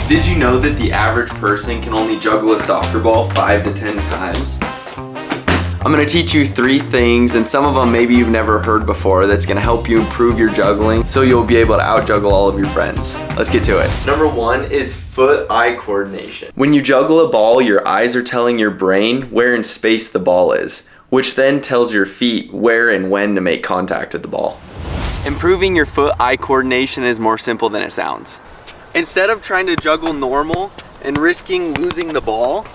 Did you know that the average person can only juggle a soccer ball 5 to 10 times? I'm gonna teach you 3 things, and some of them maybe you've never heard before, that's gonna help you improve your juggling so you'll be able to out-juggle all of your friends. Let's get to it. Number 1 is foot-eye coordination. When you juggle a ball, your eyes are telling your brain where in space the ball is, which then tells your feet where and when to make contact with the ball. Improving your foot-eye coordination is more simple than it sounds. Instead of trying to juggle normal and risking losing the ball,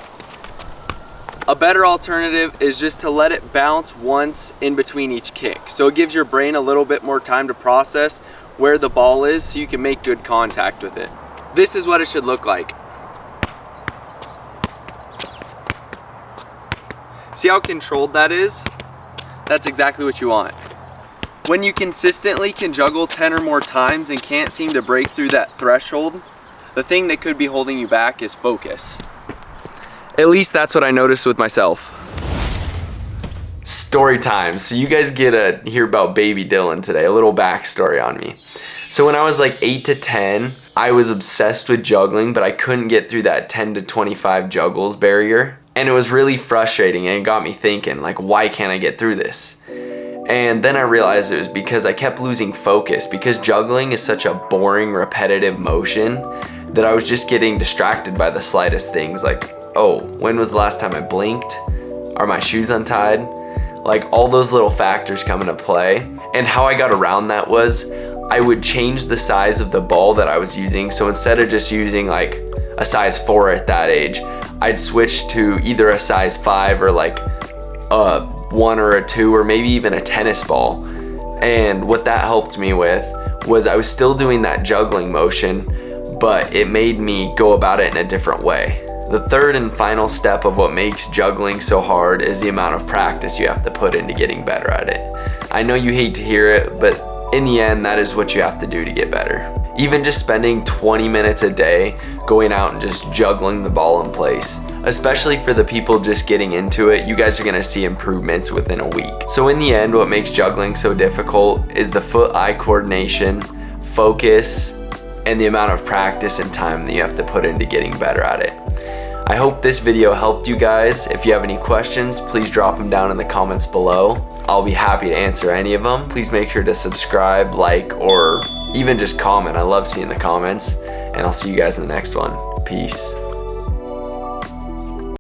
a better alternative is just to let it bounce once in between each kick. So it gives your brain a little bit more time to process where the ball is so you can make good contact with it. This is what it should look like. See how controlled that is? That's exactly what you want. When you consistently can juggle 10 or more times and can't seem to break through that threshold, the thing that could be holding you back is focus. At least that's what I noticed with myself. Story time. So you guys get to hear about baby Dylan today, a little backstory on me. So when I was like 8 to 10, I was obsessed with juggling, but I couldn't get through that 10 to 25 juggles barrier. And it was really frustrating, and it got me thinking, like, why can't I get through this? And then I realized it was because I kept losing focus, because juggling is such a boring, repetitive motion that I was just getting distracted by the slightest things, like, oh, when was the last time I blinked? Are my shoes untied? Like, all those little factors come into play. And how I got around that was I would change the size of the ball that I was using. So instead of just using like a size 4 at that age, I'd switch to either a size 5 or like a 1 or a 2 or maybe even a tennis ball. And what that helped me with was I was still doing that juggling motion, but it made me go about it in a different way. The third and final step of what makes juggling so hard is the amount of practice you have to put into getting better at it. I know you hate to hear it, but in the end, that is what you have to do to get better. Even just spending 20 minutes a day going out and just juggling the ball in place. Especially for the people just getting into it, you guys are gonna see improvements within a week. So in the end, what makes juggling so difficult is the foot-eye coordination, focus, and the amount of practice and time that you have to put into getting better at it. I hope this video helped you guys. If you have any questions, please drop them down in the comments below. I'll be happy to answer any of them. Please make sure to subscribe, like, or even just comment. I love seeing the comments, and I'll see you guys in the next one. Peace.